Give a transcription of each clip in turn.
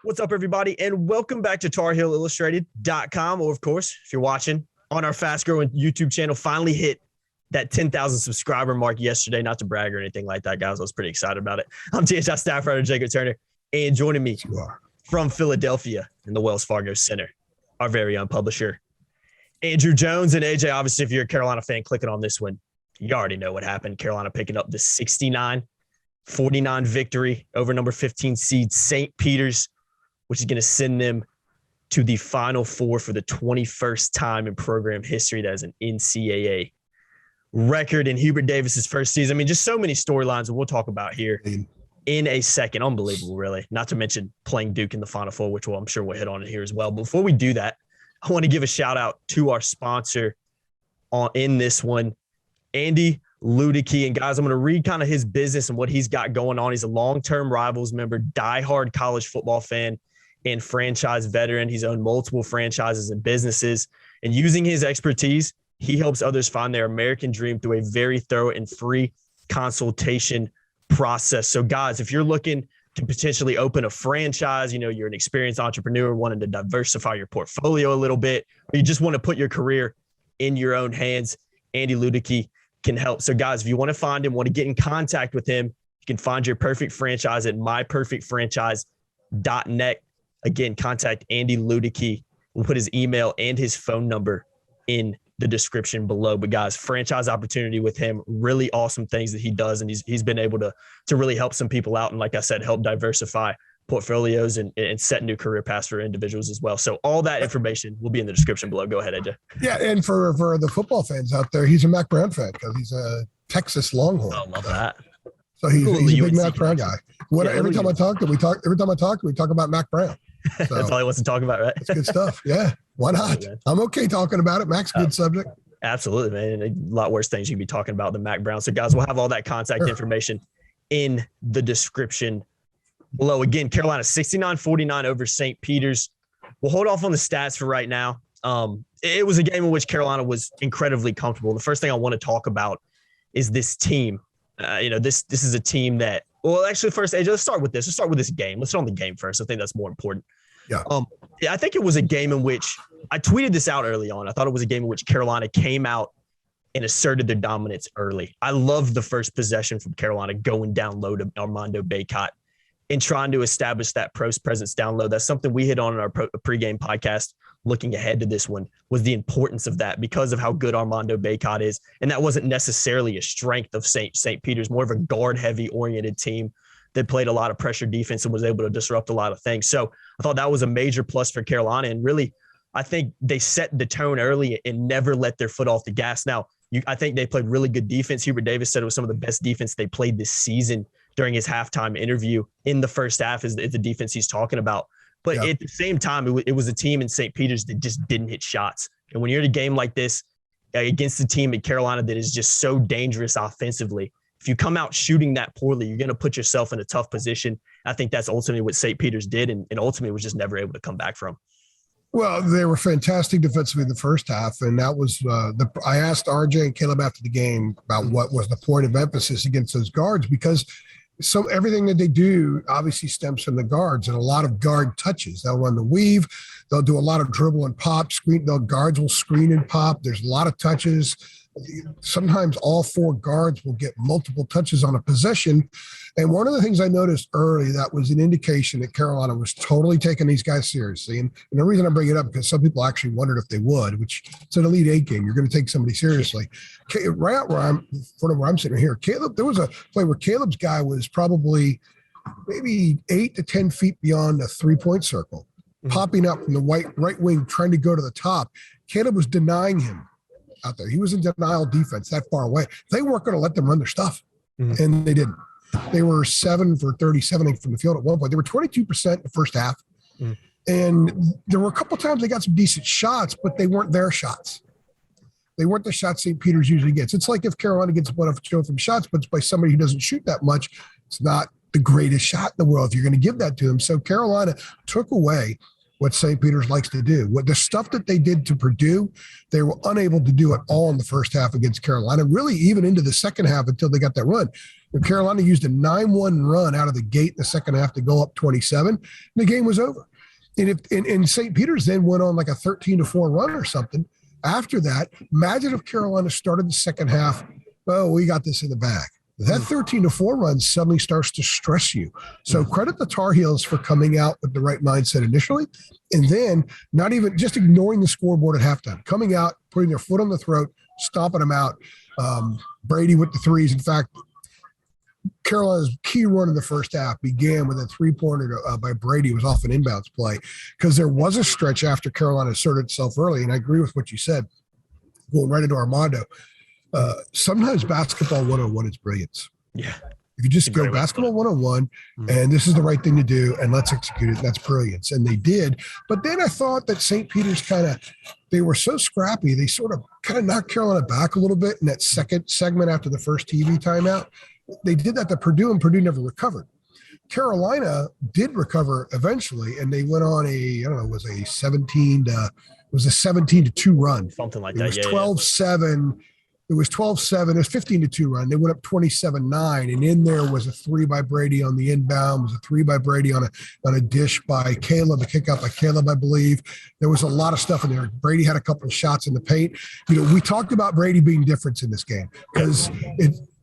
What's up, everybody, and welcome back to TarHeelIllustrated.com. Or, of course, if you're watching on our fast-growing YouTube channel, finally hit that 10,000 subscriber mark yesterday. Not to brag or anything like that, guys. I was pretty excited about it. I'm THI staff writer Jacob Turner, and joining me from Philadelphia in the Wells Fargo Center, our very own publisher, Andrew Jones. And AJ, obviously, if you're a Carolina fan clicking on this one, you already know what happened. Carolina picking up the 69-49 victory over number 15 seed St. Peter's, which is going to send them to the Final Four for the 21st time in program history. That is an NCAA record in Hubert Davis's first season. I mean, just so many storylines that we'll talk about here in a second. Unbelievable, really. Not to mention playing Duke in the Final Four, which I'm sure we'll hit on it here as well. Before we do that, I want to give a shout out to our sponsor in this one, Andy Leudecke. And guys, I'm going to read kind of his business and what he's got going on. He's a long-term Rivals member, diehard college football fan, and franchise veteran. He's owned multiple franchises and businesses. And using his expertise, he helps others find their American dream through a very thorough and free consultation process. So guys, if you're looking to potentially open a franchise, you're an experienced entrepreneur wanting to diversify your portfolio a little bit, or you just want to put your career in your own hands, Andy Leudecke can help. So guys, if you want to find him, want to get in contact with him, you can find your perfect franchise at myperfectfranchise.net. Again, contact Andy Leudecke. We'll put his email and his phone number in the description below. But guys, franchise opportunity with him, really awesome things that he does. And he's been able to really help some people out. And like I said, help diversify portfolios and set new career paths for individuals as well. So all that information will be in the description below. Go ahead, AJ. Yeah. And for the football fans out there, he's a Mac Brown fan because he's a Texas Longhorn. I love that. So he's a big Mac Brown guy. Every time I talk to him, we talk about Mac Brown. So, that's all he wants to talk about, right? That's good stuff. Yeah. Why not? I'm okay talking about it. Mac's good subject. Absolutely, man. And a lot worse things you can be talking about than Mac Brown. So guys, we'll have all that contact information in the description below. Again, Carolina 69-49 over St. Peter's. We'll hold off on the stats for right now. It was a game in which Carolina was incredibly comfortable. The first thing I want to talk about is this team. This is a team that, well, actually, first, AJ, let's start with this. Let's start with this game. Let's start on the game first. I think that's more important. Yeah. I think it was a game in which I tweeted this out early on. I thought it was a game in which Carolina came out and asserted their dominance early. I loved the first possession from Carolina going down low to Armando Bacot and trying to establish that post presence down low. That's something we hit on in our pregame podcast looking ahead to this one, was the importance of that because of how good Armando Bacot is. And that wasn't necessarily a strength of St. Peter's, more of a guard-heavy oriented team that played a lot of pressure defense and was able to disrupt a lot of things. So I thought that was a major plus for Carolina. And really, I think they set the tone early and never let their foot off the gas. Now, I think they played really good defense. Hubert Davis said it was some of the best defense they played this season during his halftime interview in the first half is the defense he's talking about. But at the same time, it was a team in St. Peter's that just didn't hit shots. And when you're in a game like this against a team at Carolina that is just so dangerous offensively, if you come out shooting that poorly, you're going to put yourself in a tough position. I think that's ultimately what St. Peter's did, and ultimately was just never able to come back from. Well, they were fantastic defensively in the first half, and that was I asked RJ and Caleb after the game about what was the point of emphasis against those guards, because everything that they do obviously stems from the guards and a lot of guard touches. They'll run the weave. They'll do a lot of dribble and pop. The guards will screen and pop. There's a lot of touches. Sometimes all four guards will get multiple touches on a possession. And one of the things I noticed early that was an indication that Carolina was totally taking these guys seriously. And the reason I bring it up, because some people actually wondered if they would, which it's an Elite Eight game. You're going to take somebody seriously. Right out where I'm sitting here, Caleb, there was a play where Caleb's guy was probably maybe 8 to 10 feet beyond the 3-point circle, popping up from the right wing, trying to go to the top. Caleb was denying him out there. He was in denial defense that far away. They weren't going to let them run their stuff, and they didn't. They were 7 for 37 from the field at one point. They were 22% in the first half, and there were a couple times they got some decent shots, but they weren't their shots. They weren't the shots St. Peter's usually gets. It's like if Carolina gets one of from shots, but it's by somebody who doesn't shoot that much. It's not the greatest shot in the world if you're going to give that to them. So Carolina took away what St. Peter's likes to do. What the stuff that they did to Purdue, they were unable to do it all in the first half against Carolina, really even into the second half until they got that run. And Carolina used a 9-1 run out of the gate in the second half to go up 27, and the game was over. And St. Peter's then went on like a 13-4 run or something. After that, imagine if Carolina started the second half, oh, we got this in the bag. That 13-4 run suddenly starts to stress you. So credit the Tar Heels for coming out with the right mindset initially, and then not even just ignoring the scoreboard at halftime, coming out, putting their foot on the throat, stomping them out. Brady with the threes. In fact, Carolina's key run in the first half began with a three-pointer by Brady. It was off an inbounds play because there was a stretch after Carolina asserted itself early, and I agree with what you said, going right into Armando. Sometimes basketball 101 is brilliance. Yeah. If you just go basketball 101 and this is the right thing to do and let's execute it, that's brilliance. And they did. But then I thought that St. Peter's they were so scrappy. They sort of kind of knocked Carolina back a little bit in that second segment after the first TV timeout. They did that to Purdue, and Purdue never recovered. Carolina did recover eventually, and they went on it was a 17-2 run. Something like it that. Was 12-7. It was 12-7. It was 15-2 run. They went up 27-9, and in there was a 3 by Brady on the inbound, was a 3 by Brady on a dish by Caleb, a kick out by Caleb, I believe. There was a lot of stuff in there. Brady had a couple of shots in the paint. We talked about Brady being different in this game because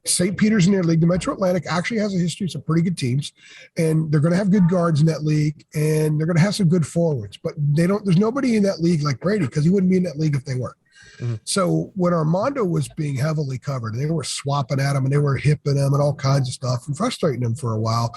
St. Peter's in their league, the Metro Atlantic, actually has a history of some pretty good teams, and they're going to have good guards in that league, and they're going to have some good forwards. But there's nobody in that league like Brady because he wouldn't be in that league if they weren't. Mm-hmm. So when Armando was being heavily covered, they were swapping at him and they were hipping him and all kinds of stuff and frustrating him for a while.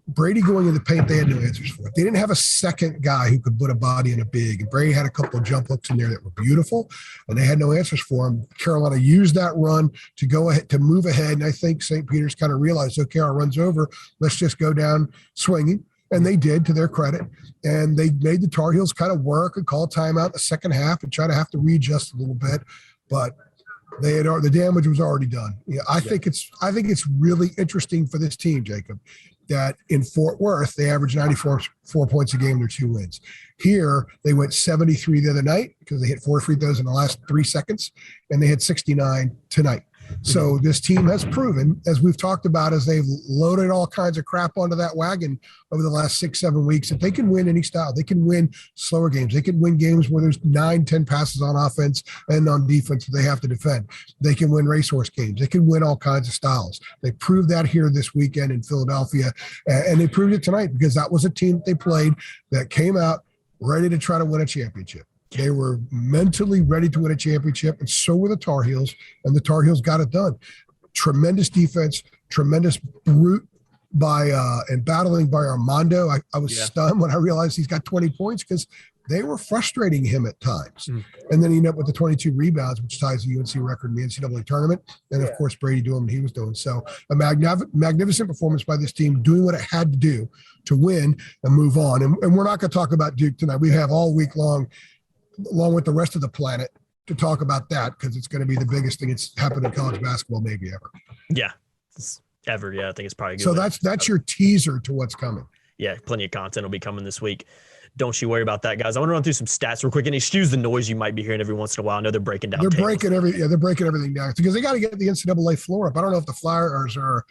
Brady going in the paint, they had no answers for it. They didn't have a second guy who could put a body in a big. And Brady had a couple of jump hooks in there that were beautiful, and they had no answers for him. Carolina used that run to go ahead, to move ahead. And I think St. Peter's kind of realized, okay, our run's over. Let's just go down swinging. And they did, to their credit. And they made the Tar Heels kind of work and call timeout in the second half and try to have to readjust a little bit. But the damage was already done. I think it's really interesting for this team, Jacob, that in Fort Worth, they averaged 94 points a game in their 2 wins. Here, they went 73 the other night because they hit 4 free throws in the last 3 seconds, and they hit 69 tonight. So this team has proven, as we've talked about, as they've loaded all kinds of crap onto that wagon over the last 6-7 weeks, that they can win any style. They can win slower games. They can win games where there's 9-10 passes on offense and on defense that they have to defend. They can win racehorse games. They can win all kinds of styles. They proved that here this weekend in Philadelphia, and they proved it tonight because that was a team that they played that came out ready to try to win a championship. They were mentally ready to win a championship, and so were the Tar Heels, and the Tar Heels got it done. Tremendous defense, tremendous brute and battling by Armando. I was stunned when I realized he's got 20 points because they were frustrating him at times. And then he ended up with the 22 rebounds, which ties the UNC record in the NCAA tournament. And, of course, Brady doing what he was doing. So a magnificent performance by this team, doing what it had to do to win and move on. And we're not going to talk about Duke tonight. We have all week long, along with the rest of the planet, to talk about that because it's going to be the biggest thing that's happened in college basketball maybe ever. Yeah, ever. Yeah, I think it's probably good. So that's your teaser to what's coming. Yeah, plenty of content will be coming this week. Don't you worry about that, guys. I want to run through some stats real quick and excuse the noise you might be hearing every once in a while. I know they're breaking down. They're breaking everything down because they got to get the NCAA floor up. I don't know if the Flyers or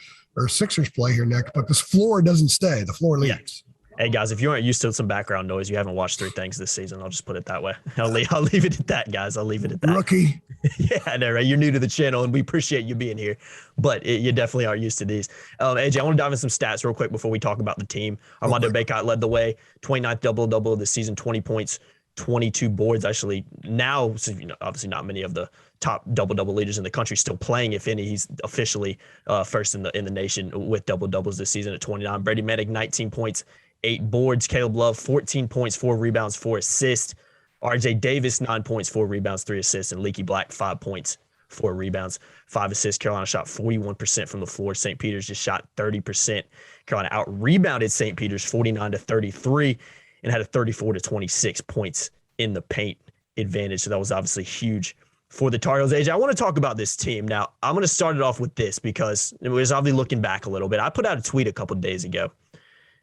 Sixers play here next, but this floor doesn't stay. The floor leaves. Yeah. Hey, guys, if you aren't used to some background noise, you haven't watched 3 Things this season. I'll just put it that way. I'll leave it at that, guys. I'll leave it at that. Rookie. Yeah, I know, right? You're new to the channel, and we appreciate you being here, but you definitely aren't used to these. AJ, I want to dive in some stats real quick before we talk about the team. Armando Bacot led the way, 29th double-double of the season, 20 points, 22 boards. Actually, now, obviously not many of the top double-double leaders in the country still playing, if any. He's officially first in the nation with double-doubles this season at 29. Brady Manick, 19 points, 8 boards. Caleb Love, 14 points, 4 rebounds, 4 assists. RJ Davis, 9 points, 4 rebounds, 3 assists. And Leaky Black, 5 points, 4 rebounds, 5 assists. Carolina shot 41% from the floor. St. Peter's just shot 30%. Carolina out-rebounded St. Peter's 49-33 and had a 34-26 points in the paint advantage. So that was obviously huge for the Tar Heels. AJ, I want to talk about this team. Now, I'm going to start it off with this because it was obviously looking back a little bit. I put out a tweet a couple of days ago.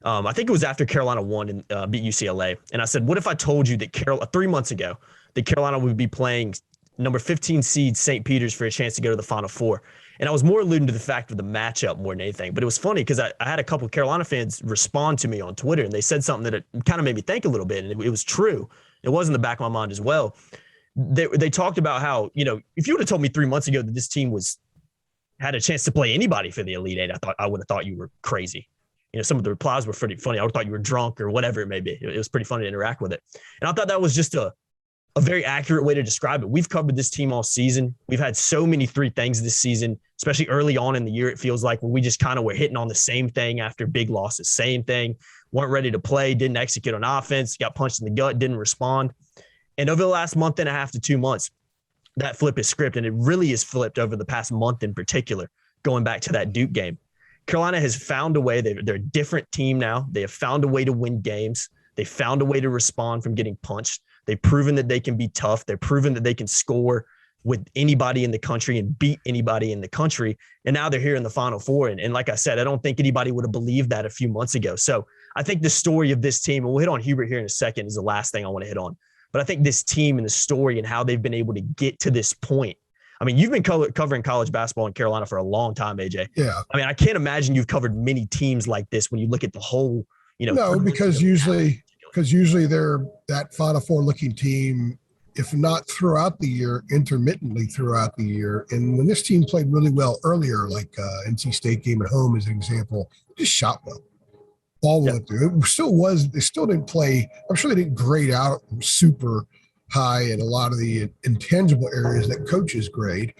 I think it was after Carolina won and beat UCLA. And I said, what if I told you that 3 months ago, that Carolina would be playing number 15 seed St. Peter's for a chance to go to the Final Four? And I was more alluding to the fact of the matchup more than anything. But it was funny because I had a couple of Carolina fans respond to me on Twitter, and they said something that kind of made me think a little bit. And it was true. It was in the back of my mind as well. They talked about how, if you would have told me 3 months ago that this team had a chance to play anybody for the Elite Eight, I would have thought you were crazy. Some of the replies were pretty funny. I would have thought you were drunk or whatever it may be. It was pretty funny to interact with it. And I thought that was just a very accurate way to describe it. We've covered this team all season. We've had so many 3 things this season, especially early on in the year. It feels like when we just kind of were hitting on the same thing after big losses, same thing, weren't ready to play, didn't execute on offense, got punched in the gut, didn't respond. And over the last month and a half to 2 months, that flip is script, and it really is flipped over the past month in particular, going back to that Duke game. Carolina has found a way. They're a different team now. They have found a way to win games. They found a way to respond from getting punched. They've proven that they can be tough. They've proven that they can score with anybody in the country and beat anybody in the country. And now they're here in the Final Four. And like I said, I don't think anybody would have believed that a few months ago. So I think the story of this team, and we'll hit on Hubert here in a second, is the last thing I want to hit on. But I think this team and the story and how they've been able to get to this point. I mean, you've been covering college basketball in Carolina for a long time, AJ. Yeah. I mean, I can't imagine you've covered many teams like this when you look at the whole, No, because usually they're that Final Four looking team, if not throughout the year, intermittently throughout the year. And when this team played really well earlier, like NC State game at home as an example, just shot well. Ball went through. They still didn't play. I'm sure they didn't grade out super high in a lot of the intangible areas that coaches grade.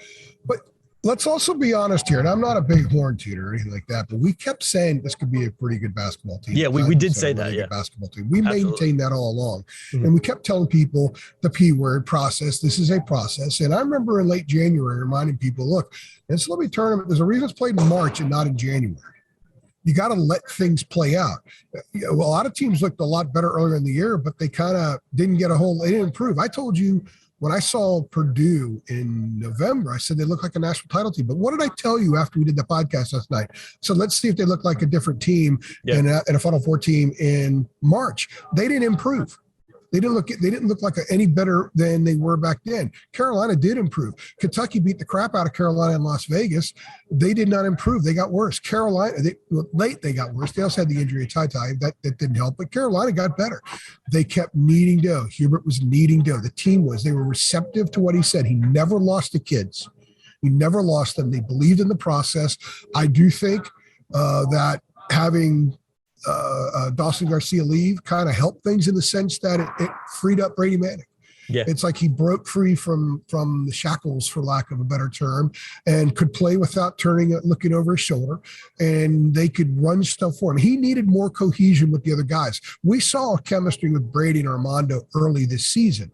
But let's also be honest here, and I'm not a big horn tooter or anything like that, but we kept saying this could be a pretty good basketball team. Yeah, we did say that, yeah. Basketball team. We maintained that all along. Mm-hmm. And we kept telling people the P word process. This is a process. And I remember in late January reminding people, look, NCAA tournament, there's a reason it's played in March and not in January. You got to let things play out. A lot of teams looked a lot better earlier in the year, but they kind of didn't get they didn't improve. I told you when I saw Purdue in November, I said they look like a national title team. But what did I tell you after we did the podcast last night? So let's see if they look like a different team in a Final Four team in March. They didn't improve. They didn't look like any better than they were back then. Carolina did improve. Kentucky beat the crap out of Carolina in Las Vegas. They did not improve. They got worse. Carolina, they got worse. They also had the injury of Ty. That didn't help, but Carolina got better. They kept kneading dough. Hubert was kneading dough. The team was. They were receptive to what he said. He never lost the kids. He never lost them. They believed in the process. I do think that having Dawson Garcia leave kind of helped things in the sense that it freed up Brady Manick. Yeah. It's like he broke free from the shackles, for lack of a better term, and could play without looking over his shoulder, and they could run stuff for him. He needed more cohesion with the other guys. We saw chemistry with Brady and Armando early this season,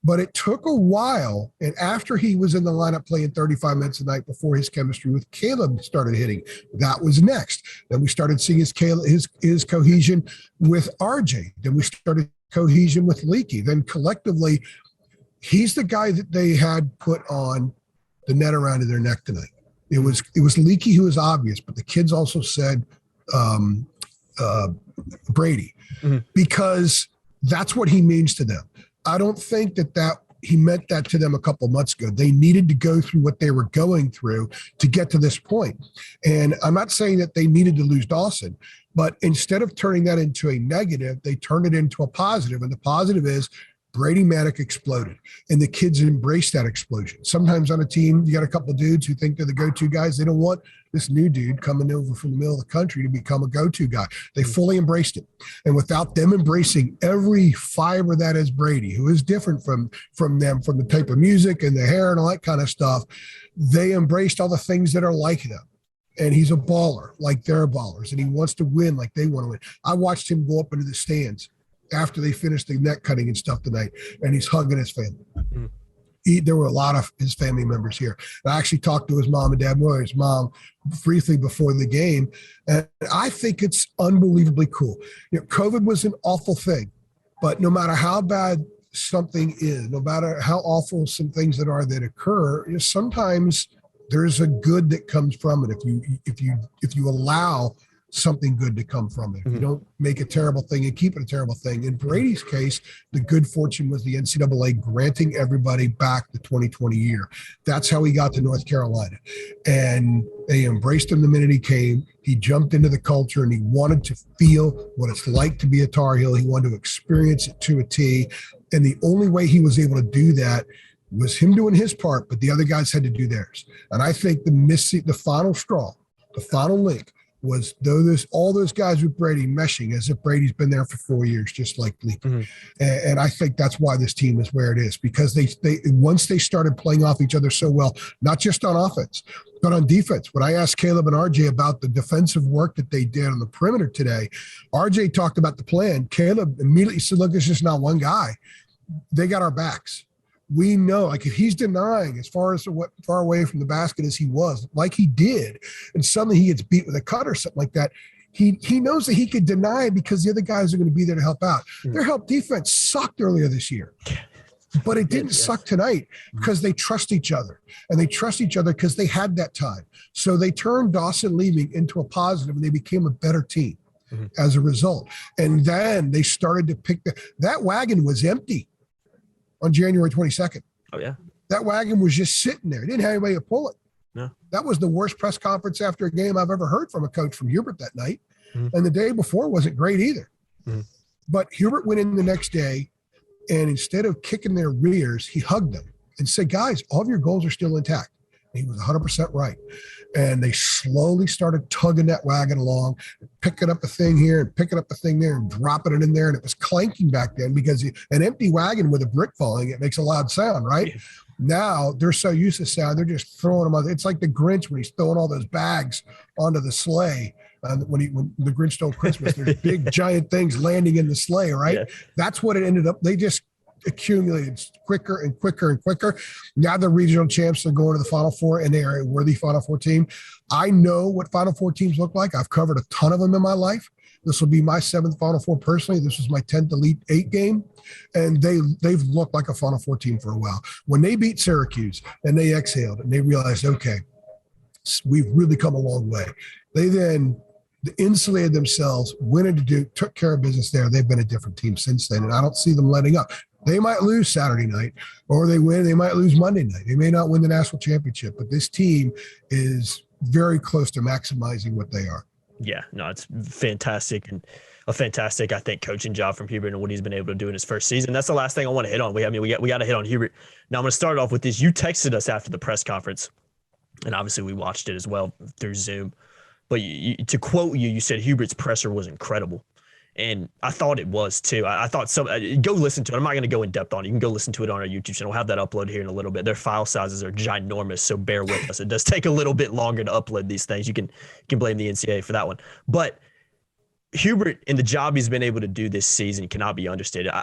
but it took a while. And after he was in the lineup playing 35 minutes a night before his chemistry with Caleb started hitting, that was next. Then we started seeing his cohesion with RJ. Then we started cohesion with Leudecke. Then collectively, he's the guy that they had put on the net around their neck tonight. It was Leudecke who was obvious, but the kids also said Brady, because that's what he means to them. I don't think that he meant that to them a couple of months ago. They needed to go through what they were going through to get to this point. And I'm not saying that they needed to lose Dawson, but instead of turning that into a negative, they turned it into a positive. And the positive is Brady Manick exploded, and the kids embraced that explosion. Sometimes on a team, you got a couple of dudes who think they're the go-to guys. They don't want this new dude coming over from the middle of the country to become a go-to guy. They fully embraced it. And without them embracing every fiber that is Brady, who is different from them, from the type of music and the hair and all that kind of stuff, they embraced all the things that are like them. And he's a baller like they're ballers, and he wants to win like they want to win. I watched him go up into the stands after they finished the net cutting and stuff tonight, and he's hugging his family. There were a lot of his family members here. I actually talked to his mom and dad, his mom, briefly before the game, and I think it's unbelievably cool. COVID was an awful thing, but no matter how bad something is, no matter how awful some things that occur, sometimes there's a good that comes from it if you allow something good to come from it. If you don't make a terrible thing and keep it a terrible thing. In Brady's case, the good fortune was the NCAA granting everybody back the 2020 year. That's how he got to North Carolina. And they embraced him the minute he came. He jumped into the culture and he wanted to feel what it's like to be a Tar Heel. He wanted to experience it to a T. And the only way he was able to do that was him doing his part, but the other guys had to do theirs. And I think the final straw, the final link, was all those guys with Brady meshing as if Brady's been there for 4 years, just like Lee. And I think that's why this team is where it is, because they once they started playing off each other so well, not just on offense, but on defense. When I asked Caleb and RJ about the defensive work that they did on the perimeter today, RJ talked about the plan. Caleb immediately said, look, it's just not one guy. They got our backs. We know, like, if he's denying as far away from the basket as he was, like he did, and suddenly he gets beat with a cut or something like that, he knows that he could deny because the other guys are going to be there to help out. Their help defense sucked earlier this year, but it didn't suck tonight because they trust each other, and they trust each other because they had that time. So they turned Dawson leaving into a positive, and they became a better team as a result. And then they started to pick that wagon was empty on January 22nd. Oh, yeah. That wagon was just sitting there. It didn't have anybody to pull it. No. That was the worst press conference after a game I've ever heard from a coach from Hubert that night. And the day before wasn't great either. But Hubert went in the next day, and instead of kicking their rears, he hugged them and said, guys, all of your goals are still intact. And he was 100% right. And they slowly started tugging that wagon along, picking up a thing here and picking up a thing there and dropping it in there. And it was clanking back then because an empty wagon with a brick falling, it makes a loud sound, right? Yeah. Now they're so used to sound, they're just throwing them on. It's like the Grinch when he's throwing all those bags onto the sleigh. When the Grinch stole Christmas, there's big giant things landing in the sleigh, right? Yeah. That's what it ended up. They just accumulated quicker and quicker and quicker. Now the regional champs are going to the Final Four, and they are a worthy Final Four team. I know what Final Four teams look like. I've covered a ton of them in my life. This will be my 7th Final Four personally. This was my 10th Elite 8 game, and they've looked like a Final Four team for a while. When they beat Syracuse and they exhaled and they realized, okay, we've really come a long way. They then insulated themselves, took care of business there. They've been a different team since then, and I don't see them letting up. They might lose Saturday night, or they might lose Monday night. They may not win the national championship, but this team is very close to maximizing what they are. Yeah, no, it's fantastic, and a fantastic, I think, coaching job from Hubert and what he's been able to do in his first season. That's the last thing I want to hit on. We got to hit on Hubert. Now I'm going to start off with this. You texted us after the press conference, and obviously we watched it as well through Zoom. But to quote you, you said Hubert's presser was incredible. And I thought it was too. I thought go listen to it. I'm not going to go in depth on it. You can go listen to it on our YouTube channel. We'll have that upload here in a little bit. Their file sizes are ginormous, so bear with us. It does take a little bit longer to upload these things. You can blame the NCAA for that one. But Hubert and the job he's been able to do this season cannot be understated.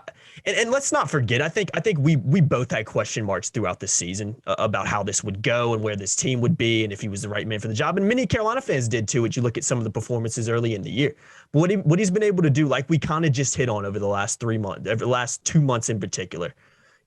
And let's not forget, I think we both had question marks throughout the season about how this would go and where this team would be and if he was the right man for the job. And many Carolina fans did too, as you look at some of the performances early in the year. But what he's been able to do, like we kind of just hit on over the last 3 months, over the last 2 months in particular,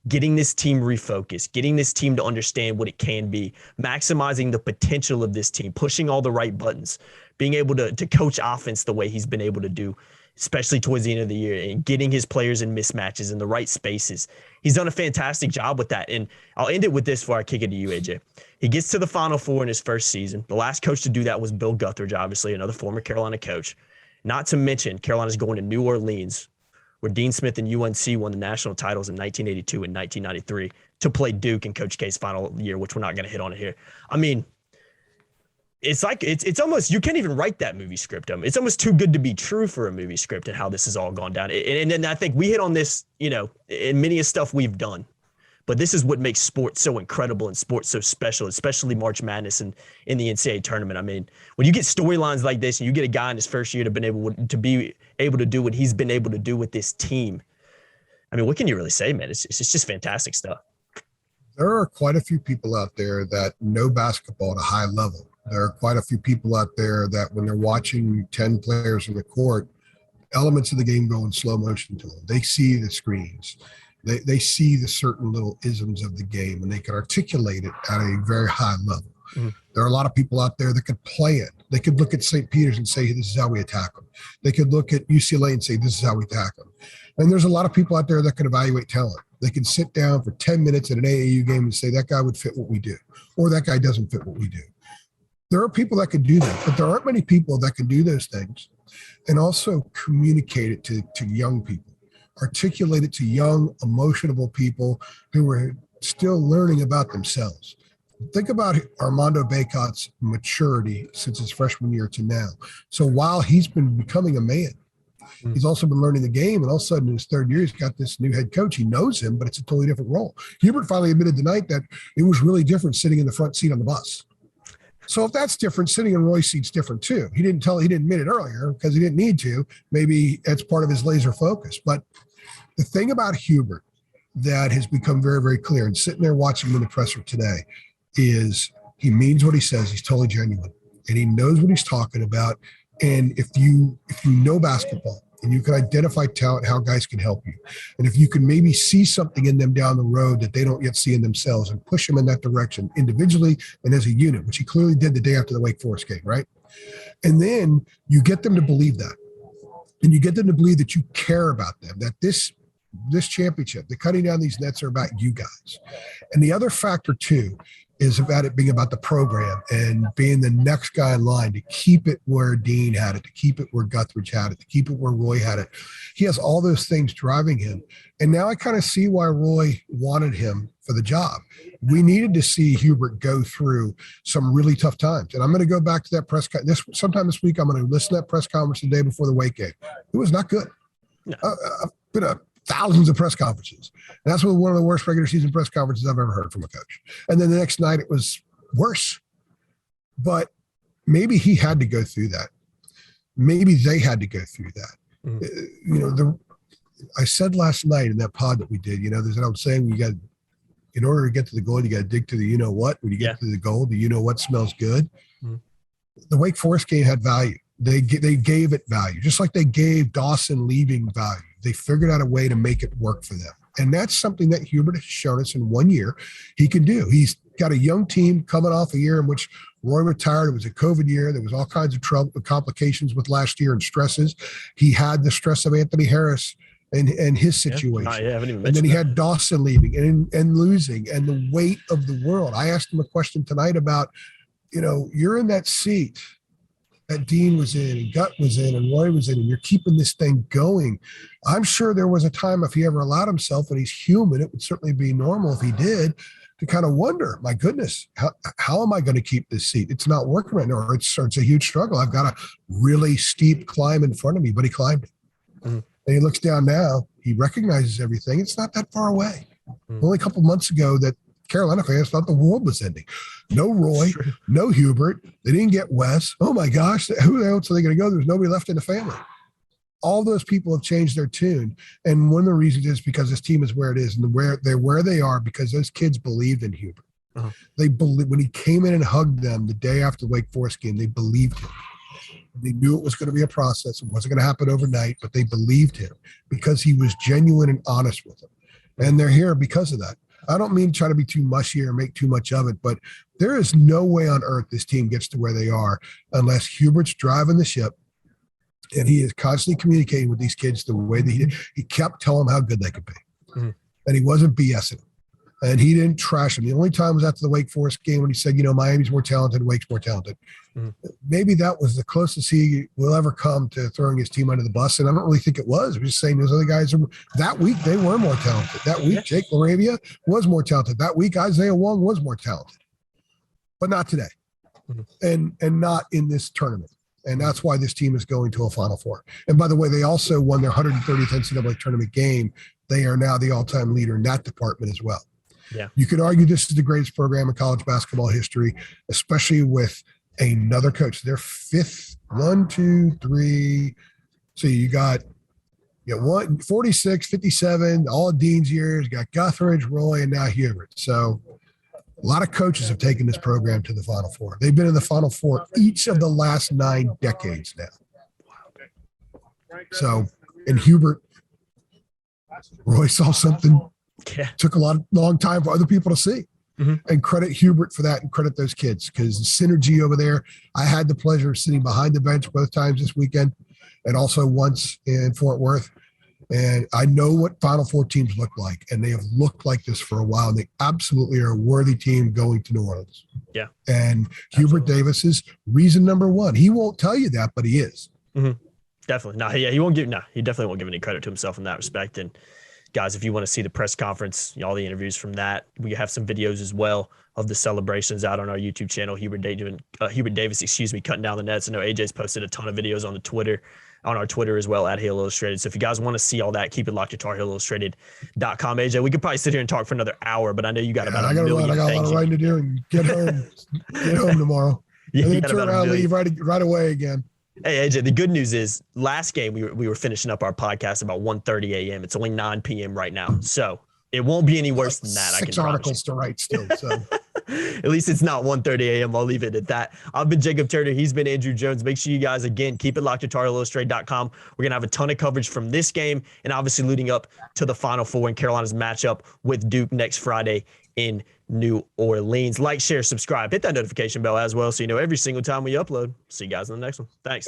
getting this team refocused, getting this team to understand what it can be, maximizing the potential of this team, pushing all the right buttons, being able to coach offense the way he's been able to do, especially towards the end of the year, and getting his players in mismatches in the right spaces. He's done a fantastic job with that. And I'll end it with this before I kick it to you, AJ. He gets to the Final Four in his first season. The last coach to do that was Bill Guthridge, obviously, another former Carolina coach. Not to mention, Carolina's going to New Orleans, where Dean Smith and UNC won the national titles in 1982 and 1993 to play Duke in Coach K's final year, which we're not going to hit on here. I mean, it's like it's almost, you can't even write that movie script. It's almost too good to be true for a movie script and how this has all gone down. And I think we hit on this, in many of stuff we've done. But this is what makes sports so incredible and sports so special, especially March Madness and in the NCAA tournament. I mean, when you get storylines like this and you get a guy in his first year to be able to do what he's been able to do with this team, I mean, what can you really say, man? It's just fantastic stuff. There are quite a few people out there that know basketball at a high level. There are quite a few people out there that when they're watching 10 players in the court, elements of the game go in slow motion to them. They see the screens. They see the certain little isms of the game, and they can articulate it at a very high level. Mm-hmm. There are a lot of people out there that could play it. They could look at St. Peter's and say, this is how we attack them. They could look at UCLA and say, this is how we attack them. And there's a lot of people out there that can evaluate talent. They can sit down for 10 minutes at an AAU game and say, that guy would fit what we do, or that guy doesn't fit what we do. There are people that can do that, but there aren't many people that can do those things and also communicate it to young people, articulate it to young, emotional people who are still learning about themselves. Think about Armando Bacot's maturity since his freshman year to now. So while he's been becoming a man, he's also been learning the game, and all of a sudden in his third year, he's got this new head coach. He knows him, but it's a totally different role. Hubert finally admitted tonight that it was really different sitting in the front seat on the bus. So if that's different, sitting in Roy's seat's different too. He didn't admit it earlier because he didn't need to. Maybe that's part of his laser focus. But the thing about Hubert that has become very, very clear, and sitting there watching him in the presser today, is he means what he says. He's totally genuine, and he knows what he's talking about. And if you know basketball and you can identify talent, how guys can help you, and if you can maybe see something in them down the road that they don't yet see in themselves and push them in that direction individually and as a unit, which he clearly did the day after the Wake Forest game, right? And then you get them to believe that, and you get them to believe that you care about them, that this championship, the cutting down these nets, are about you guys. And the other factor too is about it being about the program and being the next guy in line to keep it where Dean had it, to keep it where Guthridge had it, to keep it where Roy had it. He has all those things driving him. And now I kind of see why Roy wanted him for the job. We needed to see Hubert go through some really tough times. And I'm going to go back to that sometime this week. I'm going to listen to that press conference the day before the Wake game. It was not good. No. I've been a thousands of press conferences. And that's one of the worst regular season press conferences I've ever heard from a coach. And then the next night it was worse. But maybe he had to go through that. Maybe they had to go through that. Mm-hmm. I said last night in that pod that we did, there's an old saying, in order to get to the goal, you got to dig to the you-know-what. When you get to the goal, the you-know-what smells good. Mm-hmm. The Wake Forest game had value. They gave it value, just like they gave Dawson leaving value. They figured out a way to make it work for them. And that's something that Hubert has shown us in 1 year he can do. He's got a young team coming off a year in which Roy retired. It was a COVID year. There was all kinds of trouble, complications with last year and stresses. He had the stress of Anthony Harris and his situation. And then he had Dawson leaving and losing and the weight of the world. I asked him a question tonight about, you're in that seat that Dean was in and Gut was in and Roy was in, and you're keeping this thing going. I'm sure there was a time, if he ever allowed himself, and he's human, it would certainly be normal if he did, to kind of wonder, my goodness, how am I going to keep this seat? It's not working right now, or it's a huge struggle. I've got a really steep climb in front of me, but he climbed it. Mm-hmm. And he looks down now, he recognizes everything. It's not that far away. Mm-hmm. Only a couple months ago that Carolina fans thought the world was ending. No Roy, no Hubert. They didn't get Wes. Oh my gosh, who else are they going to go? There's nobody left in the family. All those people have changed their tune. And one of the reasons is because this team is where it is and where they are because those kids believed in Hubert. Uh-huh. They believed when he came in and hugged them the day after the Wake Forest game, they believed him. They knew it was going to be a process. It wasn't going to happen overnight, but they believed him because he was genuine and honest with them. And they're here because of that. I don't mean to try to be too mushy or make too much of it, but there is no way on earth this team gets to where they are unless Hubert's driving the ship and he is constantly communicating with these kids the way that he kept telling them how good they could be. Mm-hmm. And he wasn't BSing them. And he didn't trash them. The only time was after the Wake Forest game when he said, Miami's more talented, Wake's more talented. Mm-hmm. Maybe that was the closest he will ever come to throwing his team under the bus. And I don't really think it was. We're just saying those other guys, that week, they were more talented. That week, Jake Laravia was more talented. That week, Isaiah Wong was more talented. But not today. Mm-hmm. And not in this tournament. And that's why this team is going to a Final Four. And by the way, they also won their 130th NCAA tournament game. They are now the all-time leader in that department as well. Yeah. You could argue this is the greatest program in college basketball history, especially with another coach. They're fifth, 1, 2, 3. So you got 46, 57, all of Dean's years. You got Guthridge, Roy, and now Hubert. So a lot of coaches have taken this program to the Final Four. They've been in the Final Four each of the last 9 decades now. So, and Hubert, Roy saw something. Yeah. Took a long time for other people to see. and credit Hubert for that and credit those kids because the synergy over there. I had the pleasure of sitting behind the bench both times this weekend and also once in Fort Worth. And I know what Final Four teams look like, and they have looked like this for a while. And they absolutely are a worthy team going to New Orleans. Yeah. And Hubert Davis is reason number one. He won't tell you that, but he is. Definitely. No, yeah, he definitely won't give any credit to himself in that respect. And guys, if you want to see the press conference, all the interviews from that, we have some videos as well of the celebrations out on our YouTube channel. Hubert Davis, cutting down the nets. I know AJ's posted a ton of videos on our Twitter as well, at Hill Illustrated. So if you guys want to see all that, keep it locked to TarHeelIllustrated.com. AJ, we could probably sit here and talk for another hour, but I know you got about a million things. I got a lot of writing to do and get home tomorrow. Yeah, and then turn around and leave right away again. Hey, AJ, the good news is last game we were finishing up our podcast about 1:30 a.m. It's only 9 p.m. right now. So it won't be any worse than that. 6 articles to write still. So at least it's not 1:30 a.m. I'll leave it at that. I've been Jacob Turner. He's been Andrew Jones. Make sure you guys, again, keep it locked to TarHeelIllustrated.com. We're going to have a ton of coverage from this game and obviously leading up to the Final Four and Carolina's matchup with Duke next Friday in New Orleans. Like, share, subscribe, hit that notification bell as well so you know every single time we upload. See you guys in the next one. Thanks.